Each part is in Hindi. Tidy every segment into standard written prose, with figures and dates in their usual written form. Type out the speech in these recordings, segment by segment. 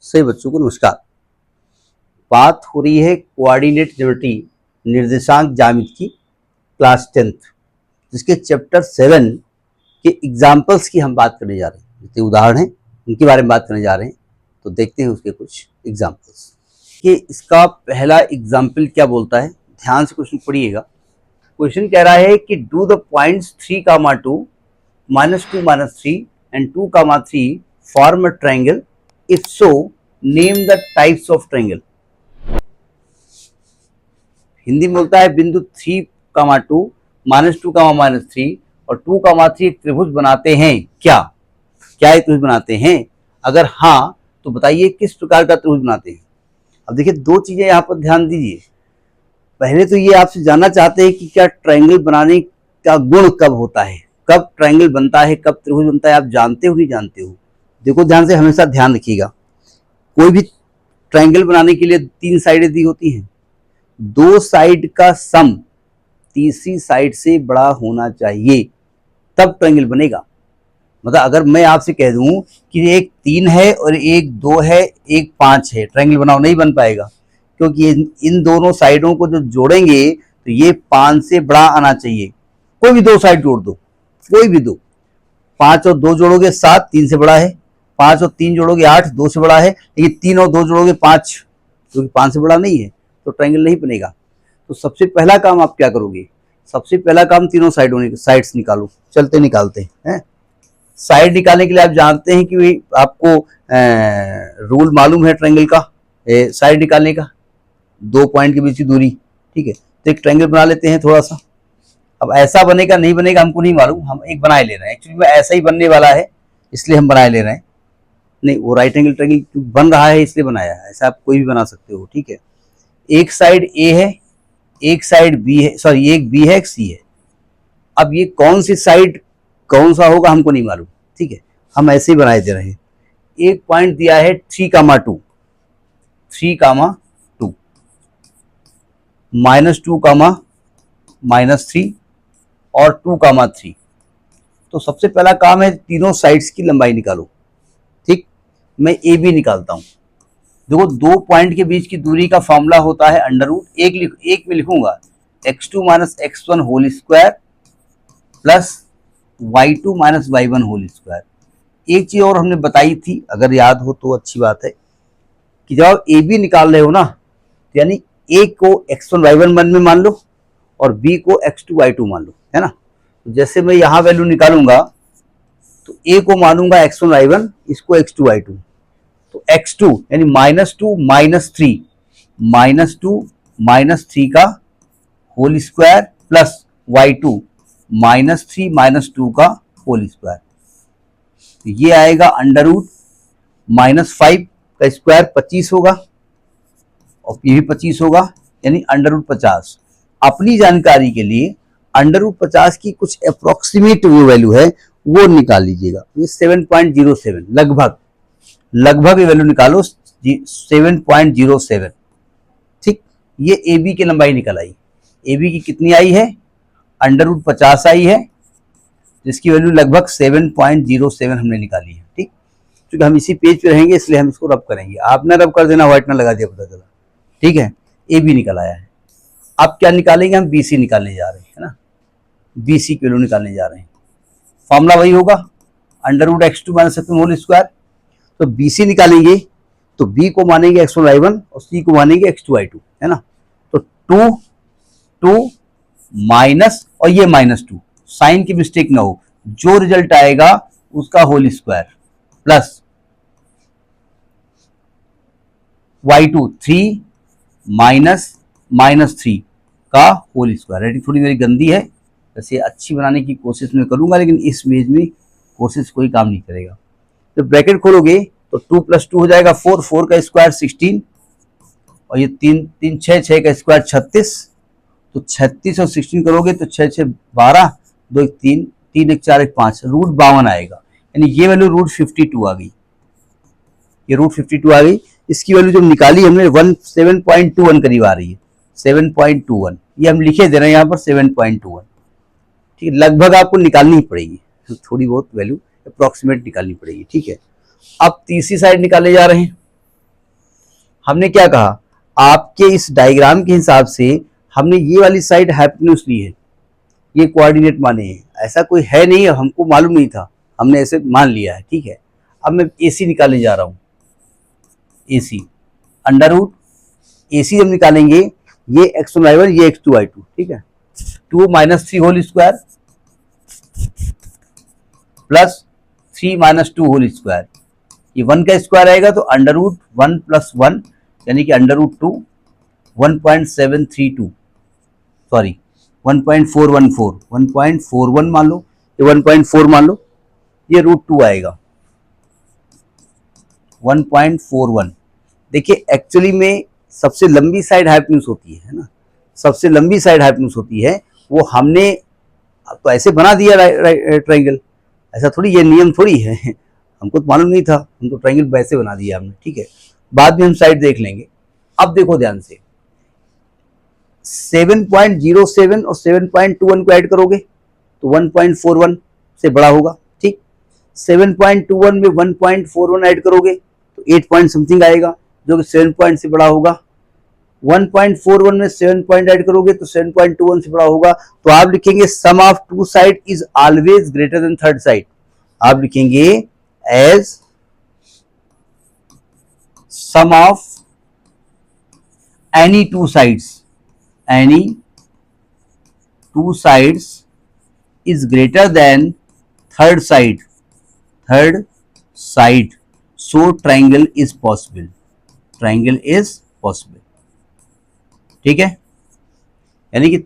सभी बच्चों को नमस्कार। बात हो रही है कोऑर्डिनेट ज्योमेट्री निर्देशांक ज्यामिति की क्लास 10th, जिसके चैप्टर 7 के एग्जाम्पल्स की हम बात करने जा रहे हैं। जितने उदाहरण हैं उनके बारे में बात करने जा रहे हैं, तो देखते हैं उसके कुछ एग्जाम्पल्स कि इसका पहला एग्जाम्पल क्या बोलता है। ध्यान से क्वेश्चन पढ़िएगा। क्वेश्चन कह रहा है कि do the points 3, 2, -2, -3 and 2, 3 form a triangle. If so name the types of triangle. Hindi में बोलता है बिंदु 3, 2, -2, -3 और 2, 3 एक त्रिभुज बनाते हैं क्या? क्या एक त्रिभुज बनाते हैं? अगर हाँ तो बताइए किस प्रकार का त्रिभुज बनाते हैं। अब देखिए दो चीजें यहाँ पर ध्यान दीजिए। पहले तो ये आपसे जानना चाहते हैं कि क्या ट्रायंगल बनाने का गुण कब होता है, कब ट्रायंगल बनता है, कब त्रिभुज बनता है। आप जानते हो नहीं जानते हो? देखो ध्यान से, हमेशा ध्यान रखिएगा। कोई भी ट्रायंगल बनाने के लिए 3 साइडें दी होती हैं। 2 साइड का सम तीसरी साइड से बड़ा होना चाहिए, तब ट्रायंगल बनेगा। मतलब अगर मैं आपसे कह दूं कि एक 3 है और एक 2 है, एक 5 है, ट्रायंगल बनाओ, नहीं बन पाएगा, क्योंकि इन दोनों साइडों को जो जोड़ेंगे तो ये 5 से बड़ा आना चाहिए। कोई भी 2 साइड जोड़ दो, कोई भी 2। 5 और 2 जोड़ोगे 7, 3 से बड़ा है। 5 और 3 जोड़ोगे 8, 2 से बड़ा है। लेकिन 3 और 2 जोड़ोगे 5, क्योंकि 5 से बड़ा नहीं है, तो ट्रायंगल नहीं बनेगा। तो सबसे पहला काम आप क्या करोगे? सबसे पहला काम तीनों साइड्स निकालो। चलते निकालते हैं। साइड निकालने के लिए आप जानते हैं कि आपको रूल मालूम है ट्रायंगल का, साइड निकालने का, 2 पॉइंट के बीच की दूरी। ठीक है, तो एक ट्रायंगल बना लेते हैं थोड़ा सा। अब ऐसा बनेगा नहीं बनेगा हमको नहीं मालूम, हम एक बनाए ले रहे हैं। एक्चुअली में ऐसा ही बनने वाला है, इसलिए हम बनाए ले रहे हैं। नहीं, वो राइट एंगल ट्रायंगल बन रहा है इसलिए बनाया है। ऐसा आप कोई भी बना सकते हो। ठीक है, एक साइड ए है, एक साइड बी है, सॉरी एक बी है, एक सी है। अब ये कौन सी साइड कौन सा होगा हमको नहीं मालूम। ठीक है, हम ऐसे ही बनाए दे रहे हैं। एक पॉइंट दिया है 3, 2, 3, 2, -2, -3 और 2, 3। तो सबसे पहला काम है तीनों साइड्स की लंबाई निकालो। ठीक, मैं ए बी निकालता हूं। देखो 2 पॉइंट के बीच की दूरी का फॉर्मूला होता है √ एक में लिखूंगा x2 - x1 whole square plus y2 - y1 whole square. एक चीज और हमने बताई थी, अगर याद हो तो अच्छी बात है, कि जब आप ए बी निकाल रहे हो ना, तो यानी ए को x1 y1 मन में मान लो और बी को x2 y2 मान लो, है ना। तो जैसे मैं यहां वैल्यू निकालूंगा तो ए को मानूंगा x1 y1, इसको x2 y2। तो x2 यानी -2 -3 का होल स्क्वायर प्लस y2 -3 का होल स्क्वायर। तो ये आएगा √-5 का स्क्वायर 25 होगा और ये भी 25 होगा, यानी √50। अपनी जानकारी के लिए √50 की कुछ अप्रोक्सीमेट वो वैल्यू है, वो निकाल लीजिएगा। ये 7.07, लगभग ये वैल्यू निकालो, 7.07। ठीक, ये ए बी की लंबाई निकल आई। ए बी की कितनी आई है? √50 आई है, जिसकी वैल्यू लगभग 7.07 हमने निकाली है। ठीक, क्योंकि हम इसी पेज पे रहेंगे इसलिए हम इसको रब करेंगे। आपने रब कर देना, व्हाइट ना लगा दिया, पता चला। ठीक है, ए बी निकल आया है। अब क्या निकालेंगे? हम बी सी निकालने जा रहे हैं, है ना। बी सी की वैल्यू निकालने जा रहे हैं। फॉर्मूला वही होगा, √x2 - x1 होल स्क्वायर। तो बी सी निकालेंगे तो बी को मानेंगे x1 y1 और सी को मानेंगे x2 y2, है ना। तो 2 2 माइनस और ये -2, साइन की मिस्टेक ना हो, जो रिजल्ट आएगा उसका होल स्क्वायर प्लस y2 3 -3 का होल स्क्वायर। रेटिंग थोड़ी मेरी गंदी है, वैसे अच्छी बनाने की कोशिश मैं करूंगा, लेकिन इस पेज में कोशिश कोई काम नहीं करेगा। तो ब्रैकेट खोलोगे तो 2 + 2 हो जाएगा 4, 4 का स्क्वायर 16 और ये 3 3 6 6 का स्क्वायर 36। तो 36 और 16 करोगे तो 6 6 12, 2 1 3, 3 1 4 1 5, √52 आएगा। यानी ये वैल्यू √52 आ गई, ये √52 आ गई। इसकी वैल्यू जो निकाली हमने 7.21 करीब आ रही है, 7.21। ये हम लिखे दे रहे हैं यहाँ पर 7.21। ठीक है, लगभग आपको निकालनी ही पड़ेगी, थोड़ी बहुत वैल्यू अप्रोक्सीमेट निकालनी पड़ेगी। ठीक है, अब तीसरी साइड निकाले जा रहे हैं। हमने क्या कहा, आपके इस डायग्राम के हिसाब से हमने ये वाली साइड हाइपोटेन्यूज ली है, ये कोऑर्डिनेट माने हैं, ऐसा कोई है नहीं, हमको मालूम नहीं था, हमने ऐसे मान लिया है, ठीक है। अब मैं AC निकालने जा रहा हूं, AC अंडर रूट AC जब निकालेंगे, ये x1y1 ये x2y2, ठीक है, 2 - 3 whole square plus 3 - 2 whole square, ये 1 का स्क्वायर आएगा तो अंडर रूट 1 + 1 यानी कि अंडर रूट 2, 1.732 सॉरी 1.414 1.41 मान लो, ये 1.4 मान लो, ये √2 आएगा 1.41। देखिए एक्चुअली में सबसे लंबी साइड हाइपोटेन्यूज होती है ना, सबसे लंबी साइड हाइपोटेन्यूज होती है, वो हमने तो ऐसे बना दिया ट्रायंगल, ऐसा थोड़ी, ये नियम थोड़ी है, हमको तो मालूम नहीं था, हम तो ट्रायंगल वैसे बना दिया हमने, ठीक है। बाद में हम साइड देख लेंगे। अब देखो ध्यान से, 7.07 और 7.21 को ऐड करोगे तो 1.41 से बड़ा होगा, ठीक। 7.21 में 1.41 ऐड करोगे तो 8 पॉइंट समथिंग आएगा, जो कि 7 पॉइंट से बड़ा होगा। 1.41 में 7 पॉइंट ऐड करोगे तो 7.21 से बड़ा होगा। तो आप लिखेंगे sum of two side is always greater than third side, आप लिखेंगे as sum of any two sides is greater than third side, so triangle is possible, ठीक है। यानी कि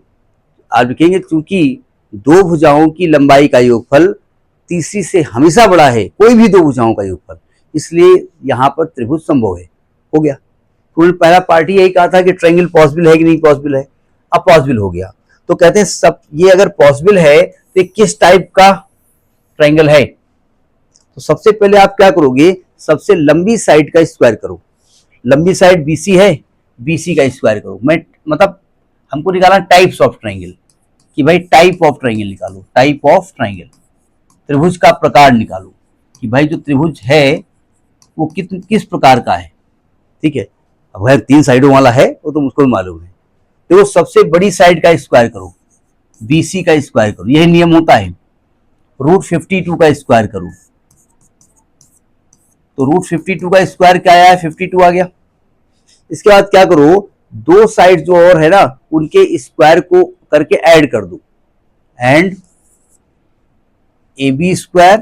आप लिखेंगे क्योंकि दो भुजाओं की लंबाई का योगफल तीसरी से हमेशा बड़ा है, कोई भी दो भुजाओं का योगफल, इसलिए यहां पर त्रिभुज संभव है, हो गया। तो पहला पार्टी यही कहा था कि ट्रायंगल पॉसिबल है कि नहीं पॉसिबल है, अब पॉसिबल हो गया। तो कहते हैं सब ये अगर पॉसिबल है तो किस टाइप का ट्रायंगल है। तो सबसे पहले आप क्या करोगे, सबसे लंबी साइड का स्क्वायर करो, लंबी साइड BC है, BC का स्क्वायर करो। मैं मतलब हमको निकालना टाइप्स ऑफ ट्रायंगल, कि भाई टाइप ऑफ ट्रायंगल निकालो, टाइप ऑफ ट्रायंगल, त्रिभुज का प्रकार निकालो कि भाई जो त्रिभुज है वो किस प्रकार का है, ठीक है। अब अगर 3 साइडों वाला है वो तो मुझको भी मालूम है। तो सबसे बड़ी साइड का स्क्वायर करो, BC का स्क्वायर करो, यही नियम होता है। √52 का स्क्वायर करो, तो √52 का स्क्वायर क्या आया है, 52 आ गया। इसके बाद क्या करो, दो साइड जो और है ना उनके स्क्वायर को करके ऐड कर दो, and AB square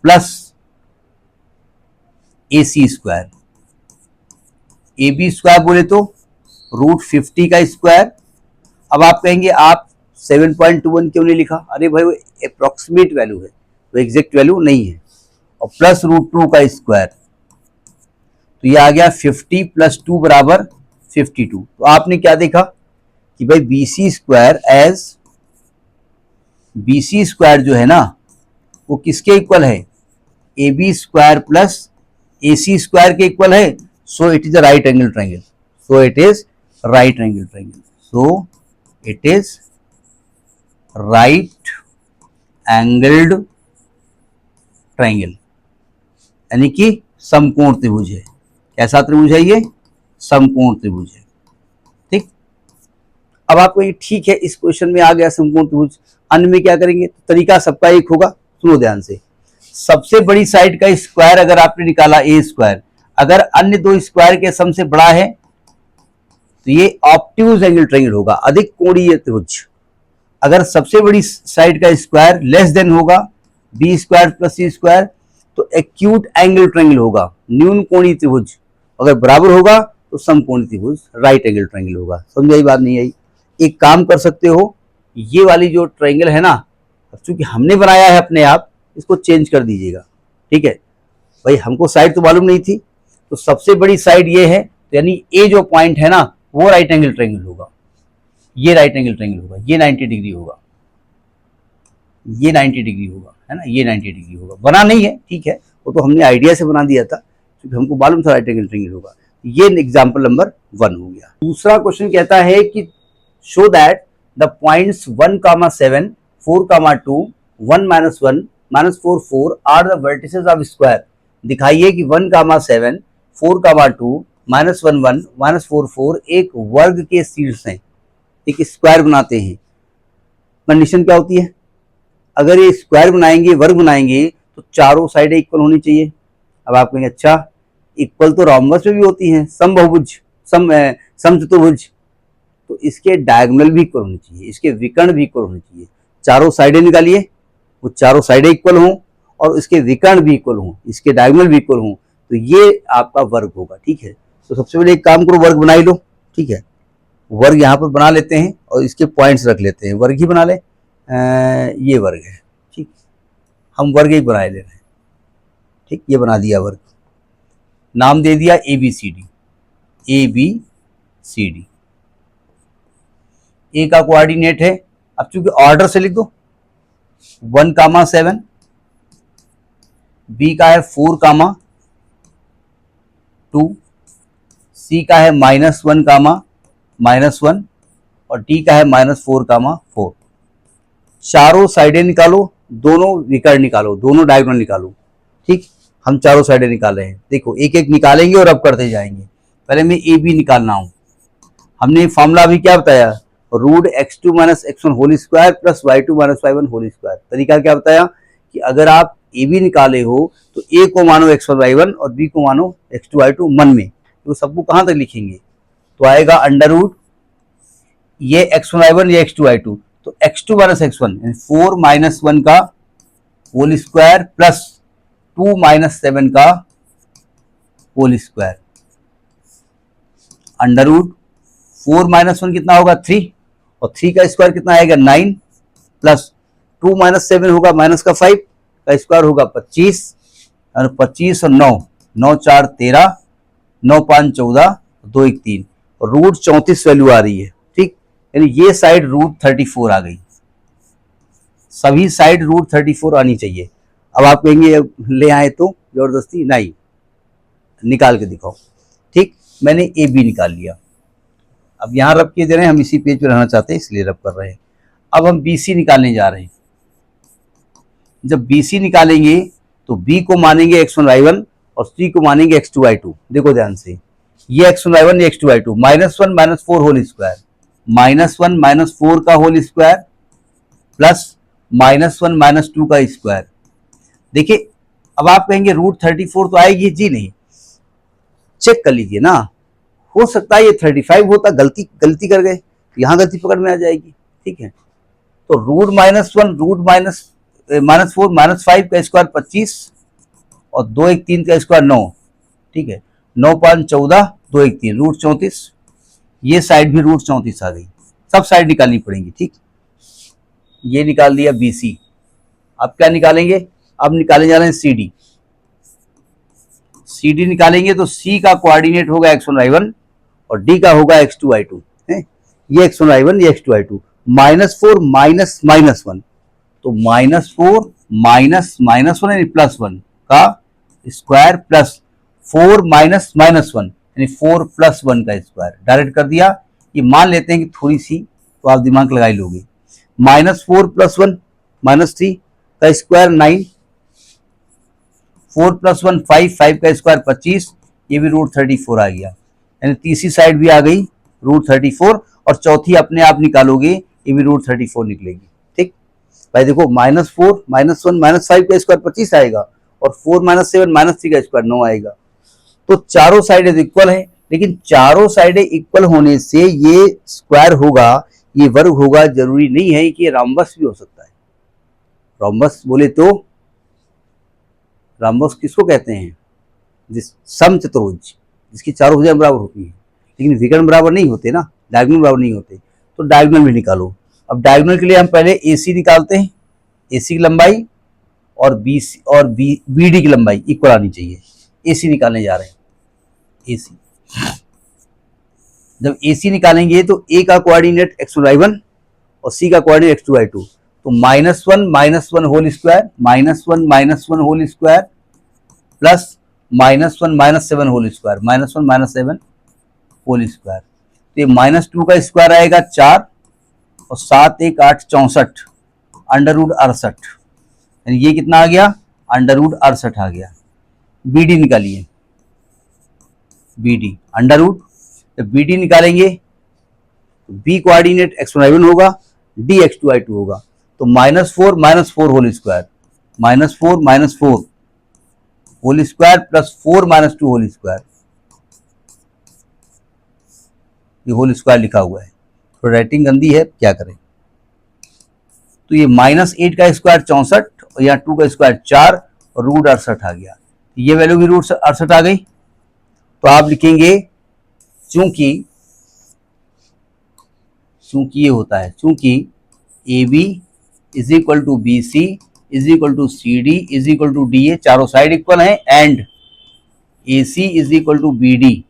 plus AC square, AB square बोले तो √50 का स्क्वायर। अब आप कहेंगे आप 7.21 क्यों नहीं लिखा, अरे भाई वो अप्रोक्सीमेट वैल्यू है, वो एग्जैक्ट वैल्यू नहीं है। और प्लस √2 का स्क्वायर, तो ये आ गया 50 + 2 = 52। तो आपने क्या देखा कि भाई BC स्क्वायर जो है ना वो किसके इक्वल है, AB square plus AC square के इक्वल है। So it is a right angle triangle, so it is right angle triangle, so it is right angled triangle, यानी कि समकोण त्रिभुज है। कैसा त्रिभुज है ये, समकोण त्रिभुज है, ठीक। अब आपको ये ठीक है, इस क्वेश्चन में आ गया समकोण त्रिभुज, अन्य में क्या करेंगे, तो तरीका सबका एक होगा। सुनो ध्यान से, सबसे बड़ी साइड का स्क्वायर अगर आपने निकाला A स्क्वायर, अगर अन्य दो स्क्वायर के सम से बड़ा है तो ये ऑब्ट्यूज एंगल ट्रायंगल होगा, अधिक कोणीय त्रिभुज। अगर सबसे बड़ी साइड का स्क्वायर लेस देन होगा B square plus C square, तो एक्यूट एंगल ट्रायंगल होगा, न्यून कोणीय त्रिभुज। अगर बराबर होगा तो समकोणीय त्रिभुज, राइट एंगल ट्रायंगल होगा। समझ आई बात नहीं आई? एक काम कर सकते हो, ये वाली जो ट्रायंगल है ना, चूंकि हमने बनाया है अपने आप, इसको चेंज कर दीजिएगा, ठीक है। भाई हमको साइड तो मालूम नहीं थी, तो सबसे बड़ी साइड ये है, तो यानी ए जो पॉइंट है ना वो राइट एंगल ट्रायंगल होगा, ये राइट एंगल ट्रायंगल होगा, ये 90 डिग्री होगा, ये 90 डिग्री होगा, है ना, ये 90 डिग्री होगा। बना नहीं है, ठीक है, वो तो हमने आइडिया से बना दिया था क्योंकि हमको मालूम था राइट एंगल ट्रायंगल होगा। ये एग्जाम्पल नंबर 1 हो गया। दूसरा क्वेश्चन कहता है कि show that the points 1,7, 4,2, 1 -1, -4, 4 are the vertices of square. दिखाइए कि 1,7, 4, 2, -1, 1, -4, 4 एक वर्ग के शीर्ष हैं, एक स्क्वायर बनाते हैं। कंडीशन क्या होती है? अगर ये स्क्वायर बनाएंगे, वर्ग बनाएंगे, तो चारों साइडें इक्वल होनी चाहिए। अब आप कहेंगे अच्छा, इक्वल तो रोम्बस में भी होती है, समबहुभुज, समचतुर्भुज, तो इसके डायगोनल भी इक्वल होनी चाहिए, इसके विकर्ण भी इक्वल होने चाहिए। चारों साइडें निकालिए, वो चारों साइडें इक्वल हों और इसके विकर्ण भी इक्वल हों, इसके डायगोनल भी इक्वल हों, तो ये आपका वर्ग होगा। ठीक है, तो सबसे पहले एक काम करो, वर्ग बना ही लो। ठीक है, वर्ग यहाँ पर बना लेते हैं और इसके पॉइंट्स रख लेते हैं, वर्ग ही बना ले। ये वर्ग है, ठीक, हम वर्ग एक बना ले रहे हैं। ठीक, ये बना दिया वर्ग, नाम दे दिया ABCD। ABCD ए का कोऑर्डिनेट है, अब चूंकि ऑर्डर से लिख दो, 1, 7, बी का है 4, 2, सी का है -1, -1 और डी का है -4, 4। चारों साइडें निकालो, दोनों विकर्ण निकालो, दोनों डायगोनल निकालो। ठीक, हम चारों साइडें निकाल रहे हैं। देखो एक एक निकालेंगे और अब करते जाएंगे। पहले मैं ए बी निकालना हूं। हमने फॉर्मूला अभी क्या बताया? √x2 - x1 whole square plus y2 - y1 whole square. तरीका क्या बताया कि अगर आप ए बी निकाले हो तो ए को मानो x1 y1 और बी को मानो x2 y2 मन में, तो सबको कहां तक लिखेंगे? तो आएगा अंडर रूट ये x1 y1 ये x2 y2, तो x2 - x1 यानी 4 - 1 का होल स्क्वायर प्लस 2 - 7 का होल स्क्वायर। अंडर रूट 4 - 1 कितना होगा? 3, और 3 का स्क्वायर कितना आएगा? 9, प्लस 2 - 7 होगा माइनस का 5 का स्क्वायर होगा 25, और 25 और 9, 9 4 13, 9 5 14, 2 1 3, और रूट 34 वैल्यू आ रही है। ठीक, यानी ये साइड √34 आ गई, सभी साइड √34 आनी चाहिए। अब आप कहेंगे ले आए तो जबरदस्ती? नहीं, निकाल के दिखाओ। ठीक, मैंने ए बी निकाल लिया। अब यहां रब किए दे रहे हैं, हम इसी पेज पे रहना चाहते हैं इसलिए रब कर रहे हैं। अब हम BC निकालने जा रहे हैं। जब BC निकालेंगे तो B को मानेंगे x1 y1 और C को मानेंगे x2 y2। देखो ध्यान से, ये x1 y1 ये x2 y2, -1 - 4 होल स्क्वायर, -1 - 4 का होल स्क्वायर प्लस -1 - 2 का स्क्वायर। देखिए अब आप कहेंगे √34 तो आएगी जी, नहीं, चेक कर लीजिए ना, हो सकता है ये 35 होता, गलती कर गए, यहां गलती पकड़ में आ जाएगी। ठीक है, तो √-1 -4 -5 का स्क्वायर 25 और 2 1 3 का स्क्वायर 9। ठीक है, 9 5 14, 2 1 3, √34। ये साइड भी √34 आ गई, सब साइड निकालनी पड़ेंगी। ठीक, ये निकाल दिया BC। अब क्या निकालेंगे? अब निकालने जा रहे हैं CD निकालेंगे तो C का कोऑर्डिनेट होगा x1 y1 और D का होगा x2 y2 है। ये x1 y1 ये x2 y2, -4 -1, तो -4 -1 यानी +1 का स्क्वायर प्लस 4 -1 यानी 4 + 1 का स्क्वायर। डायरेक्ट कर दिया। ये मान लेते हैं कि थोड़ी सी तो आप दिमाग लगा ही लोगे। -4 + 1 -3 का स्क्वायर 9, 4 + 1 5, 5 का स्क्वायर 25, ये भी √34 आ गया। यानी तीसरी साइड भी आ गई √34, और चौथी अपने आप निकालोगे ये भी √34 निकलेगी। ठीक भाई, देखो -4 -1 -5 का स्क्वायर 25 आएगा और 4 - 7 -3 का स्क्वायर 9 आएगा। तो चारों साइडें इक्वल है, लेकिन चारों साइडें इक्वल होने से ये स्क्वायर होगा, ये वर्ग होगा, जरूरी नहीं है कि रोम्बस भी हो सकता है। रोम्बस बोले तो रोम्बस किसको कहते हैं? जिस समचतुर्भुज, जिसकी चारों भुजाएं बराबर होती हैं, लेकिन विकर्ण बराबर नहीं होते ना, डायगोनल बराबर नहीं होते, तो डायगोनल भी निकालो। अब डायगोनल के लिए हम पहले AC निकालते हैं, AC की लंबाई और BC और BD की लंबाई इक्वल आनी चाहिए। AC निकालने जा रहे हैं, AC। जब AC निकालेंगे तो A का कोऑर्डिनेट x1 y1 और C का कोऑर्डिनेट x2 y2, तो -1 - 1 whole square, -1 - 1 whole square plus -1 - 7 whole square, -1 - 7 whole square. तो ये -2 का स्क्वायर आएगा 4 और 7 1 8 64, √68, यानी ये कितना आ गया? √68 आ गया। BD निकालिए, बी डी अंडर रूट, जब बी डी निकालेंगे तो बी कोऑर्डिनेट x1y1 होगा, डी x2y2 होगा, तो -4 whole square, -4 whole square plus 4 -2 whole square, ये होल स्क्वायर लिखा हुआ है, तो राइटिंग गंदी है, क्या करें। तो ये -8 का स्क्वायर 64 और यहाँ 2 का स्क्वायर 4 और रूट 68 आ गया, ये वैल्यू भी रूट 68 आ गई। तो आप लिखेंगे चूंकि ये होता है, चूंकि A B is equal to B C is equal to C D is equal to D A, चारों साइड इक्वल है, and A C is equal to B D,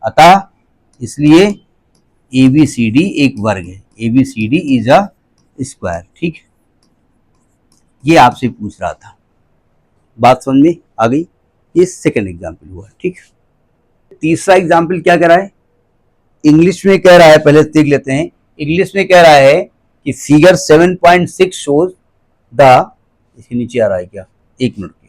अतः इसलिए ए बी सी डी एक वर्ग है, A B C D is a square. ठीक, ये आपसे पूछ रहा था, बात समझ में आ गई। ये सेकंड एग्जाम्पल हुआ। ठीक, तीसरा एग्जाम्पल क्या कह रहा है, इंग्लिश में कह रहा है, पहले देख लेते हैं। इंग्लिश में कह रहा है कि फिगर 7.6 शोज द, इसके नीचे आ रहा है क्या, एक मिनट के,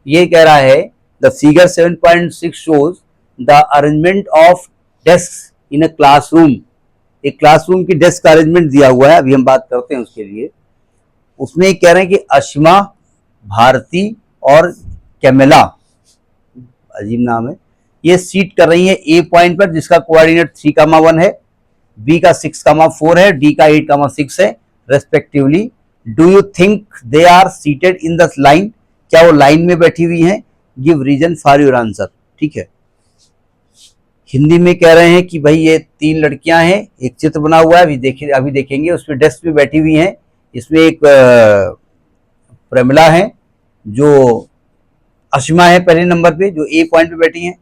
ये कह रहा है the figure 7.6 shows the arrangement of desk in a classroom. एक क्लासरूम की डेस्क का अरेंजमेंट दिया हुआ है, अभी हम बात करते हैं उसके लिए। उसमें कह रहे हैं कि अश्मा, भारती और कैमेला, अजीब नाम है, ये सीट कर रही है ए पॉइंट पर जिसका कोऑर्डिनेट 3,1 है, बी का 6,4 है, डी का 8,6 है respectively. Do you think they are seated in the line, क्या वो लाइन में बैठी हुई हैं? Give reason for your answer. ठीक है, हिंदी में कह रहे हैं कि भाई ये 3 लड़कियां हैं, एक चित्र बना हुआ है, अभी देखेंगे, उस पर डेस्क पे बैठी हुई हैं। इसमें एक प्रमिला है जो अश्मा है पहले नंबर पे जो ए पॉइंट पे बैठी हैं,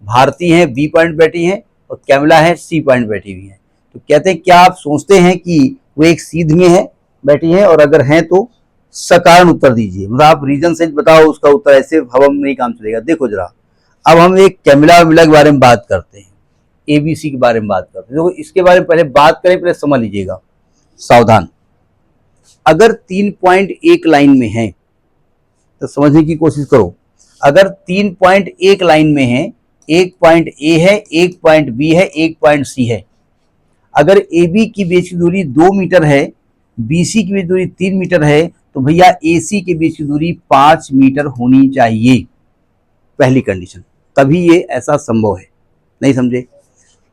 भारती है बी पॉइंट बैठी हैं और कैमला है सी पॉइंट बैठी हुई है। तो कहते हैं क्या आप सोचते हैं कि वो एक सीध में है बैठी हैं, और अगर हैं तो सकारण उत्तर दीजिए, मतलब आप रीजन से बताओ उसका उत्तर, ऐसे हवा में नहीं काम चलेगा। देखो जरा, अब हम एक कैमला के बारे में बात करते हैं, एबीसी के बारे में बात करते हैं। देखो इसके बारे में पहले बात करें, पहले समझ लीजिएगा, सावधान। अगर 3 पॉइंट एक लाइन में है तो समझने की कोशिश करो। अगर 3 पॉइंट एक लाइन में है, एक पॉइंट ए है, एक पॉइंट बी है, एक पॉइंट सी है, अगर ए बी की बीच की दूरी 2 मीटर है, बी सी की बीच दूरी 3 मीटर है, तो भैया ए सी के बीच की दूरी 5 मीटर होनी चाहिए, पहली कंडीशन, तभी ये ऐसा संभव है। नहीं समझे?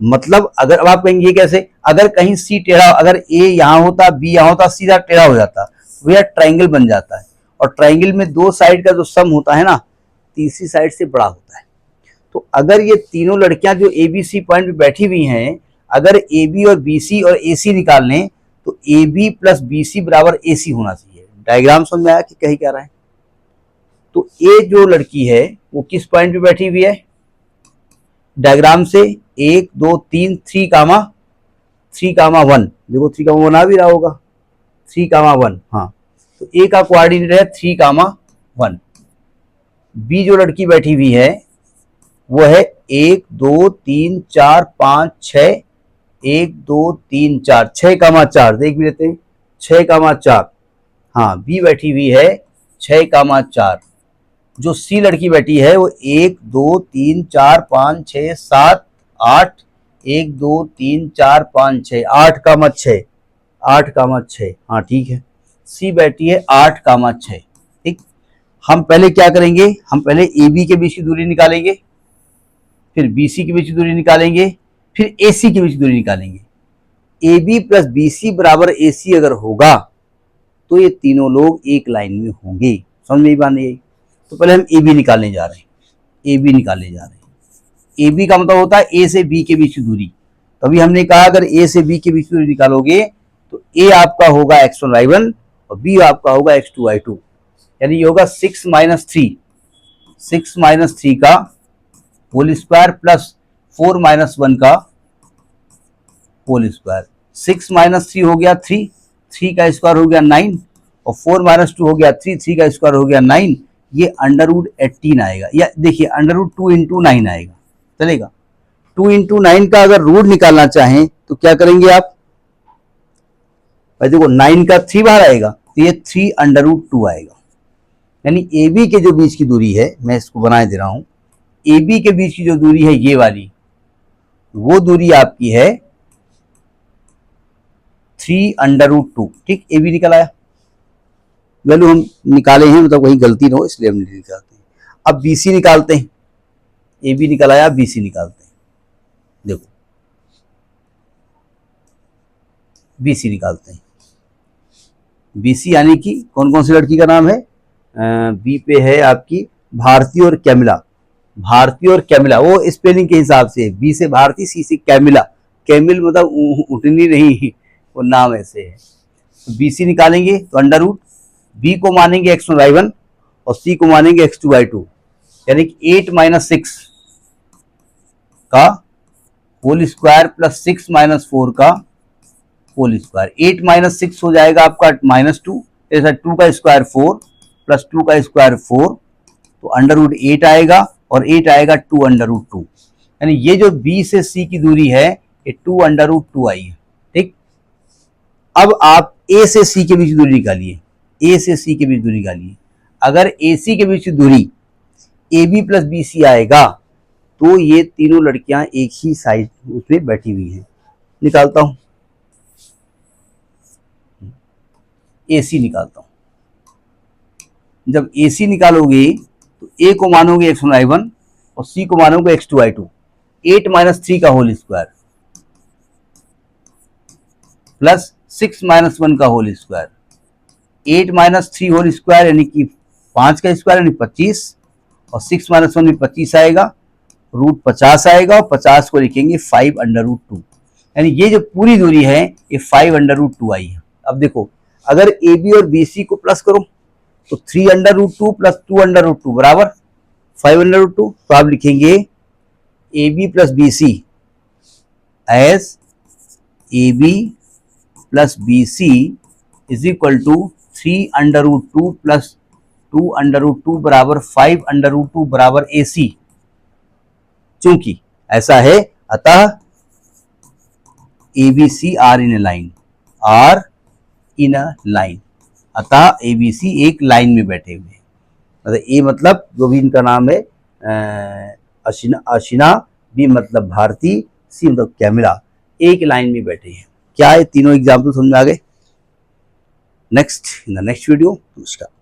मतलब अगर अब आप कहेंगे कैसे, अगर कहीं सी टेढ़ा, अगर ए यहाँ होता, बी यहाँ होता, सीधा टेढ़ा हो जाता, तो भैया ट्राइंगल बन जाता है, और ट्राइंगल में 2 साइड का जो सम होता है ना, तीसरी साइड से बड़ा होता है। तो अगर ये तीनों लड़कियां जो ए बी सी पॉइंट पे बैठी हुई हैं, अगर ए बी और बी सी और ए सी निकाल लें तो A B plus B C बराबर ए सी होना चाहिए। डायग्राम समझ में आया कि कहीं क्या रहा है? तो ए जो लड़की है वो किस पॉइंट पे बैठी हुई है? डायग्राम से 1 2 3 3,1, देखो 3,1 आ भी रहा होगा, 3,1, हाँ, तो ए का कोऑर्डिनेट है 3,1। बी जो लड़की बैठी हुई है वो है 1 2 3 4 5 6, 1 2 3 4, 6,4, देख भी लेते हैं, 6,4, हाँ, बी बैठी हुई है 6,4। जो सी लड़की बैठी है वो 1 2 3 4 5 6 7 8, 1 2 3 4 5 6, 8,6, 8,6, हाँ ठीक है, सी बैठी है 8,6। ठीक, हम पहले क्या करेंगे, हम पहले ए बी के बीच की दूरी निकालेंगे, फिर बी सी के बीच की दूरी निकालेंगे, फिर ए सी के बीच की दूरी निकालेंगे। A B plus B C बराबर ए सी अगर होगा तो ये तीनों लोग एक लाइन में होंगे। समझ में बात नहीं आई? तो पहले हम ए बी निकालने जा रहे हैं, ए बी निकालने जा रहे हैं। ए बी का मतलब होता है ए से बी के बीच की दूरी। तभी हमने कहा अगर ए से बी के बीच की दूरी निकालोगे तो ए आपका होगा x1y1 और बी आपका होगा x2y2, यानी ये होगा 6 - 3 का होल स्क्वायर प्लस 4 - 1 का होल स्क्वायर। 6 - 3 हो गया 3, 3 का स्क्वायर हो गया 9, और 4 - 2 हो गया 3, 3 का स्क्वायर हो गया 9, ये √18 आएगा, या देखिए √2 × 9 आएगा, चलेगा। 2 × 9 का अगर रूट निकालना चाहें तो क्या करेंगे आप, भाई देखो 9 का 3 बार आएगा तो ये 3 √2 आएगा, यानी ए बी के जो बीच की दूरी है, मैं इसको बनाए दे रहा हूं, ए बी के बीच की जो दूरी है ये वाली, वो दूरी आपकी है 3√2। ठीक, ए बी निकल आया, वैल्यू हम निकाले हैं, मतलब कहीं गलती ना हो इसलिए हम नहीं निकालते हैं। अब बी सी निकालते हैं, ए बी निकल आया, बी सी निकालते हैं। देखो बी सी निकालते हैं, बी सी यानी कि कौन कौन सी लड़की का नाम है, बी पे है आपकी भारती और कैमिला। भारती और कैमिला वो स्पेलिंग के हिसाब से, बी से भारती, सी से कैमिला। कैमिल मतलब उठनी नहीं, वो नाम ऐसे है। तो बी सी निकालेंगे तो अंडर रूट बी को मानेंगे x1/1 और सी को मानेंगे x2/2, यानी कि 8 - 6 का होल स्क्वायर प्लस 6 - 4 का होल स्क्वायर। 8 - 6 हो जाएगा आपका -2, ऐसा 2 का स्क्वायर 4 प्लस 2 का स्क्वायर 4, तो अंडर रूट 8 आएगा और 8 आएगा 2√2, यानी ये जो बी से सी की दूरी है ये 2√2 आई है। ठीक, अब आप ए से सी के बीच दूरी निकालिए, ए से सी के बीच दूरी निकालिए। अगर ए सी के बीच की दूरी A B plus B C आएगा तो ये तीनों लड़कियां एक ही साइड उसमें बैठी हुई हैं। निकालता हूं, ए सी निकालता हूं। जब ए सी निकालोगे तो ए को मानोगे x1/1 और सी को मानोगे x2/2। 8 - 3 का होल स्क्वायर प्लस 6 - 1 का होल स्क्वायर। 8 - 3 होल स्क्वायर यानी कि 5 का स्क्वायर यानी 25, और 6 - 1 में 25 आएगा, रूट 50 आएगा, और 50 को लिखेंगे 5√2, यानी ये जो पूरी दूरी है ये 5√2 आई है। अब देखो अगर ए बी और बी सी को प्लस करो तो 3√2 प्लस 2√2 बराबर 5√2, तो आप लिखेंगे A B plus B C as A B plus B C is equal to 3√2 plus 2√2 बराबर 5√2 बराबर ए सी। चूंकि ऐसा है अतः A B C are in a line, are in a line, अतः ए बी सी एक लाइन में बैठे हुए हैं। मतलब ए मतलब जो भी इनका नाम है अशिना, बी मतलब भारती, सी मतलब कैमिला, एक लाइन में बैठे हैं। क्या है तीनों एग्जाम्पल समझ में आ गए? Next in the next video. नमस्कार।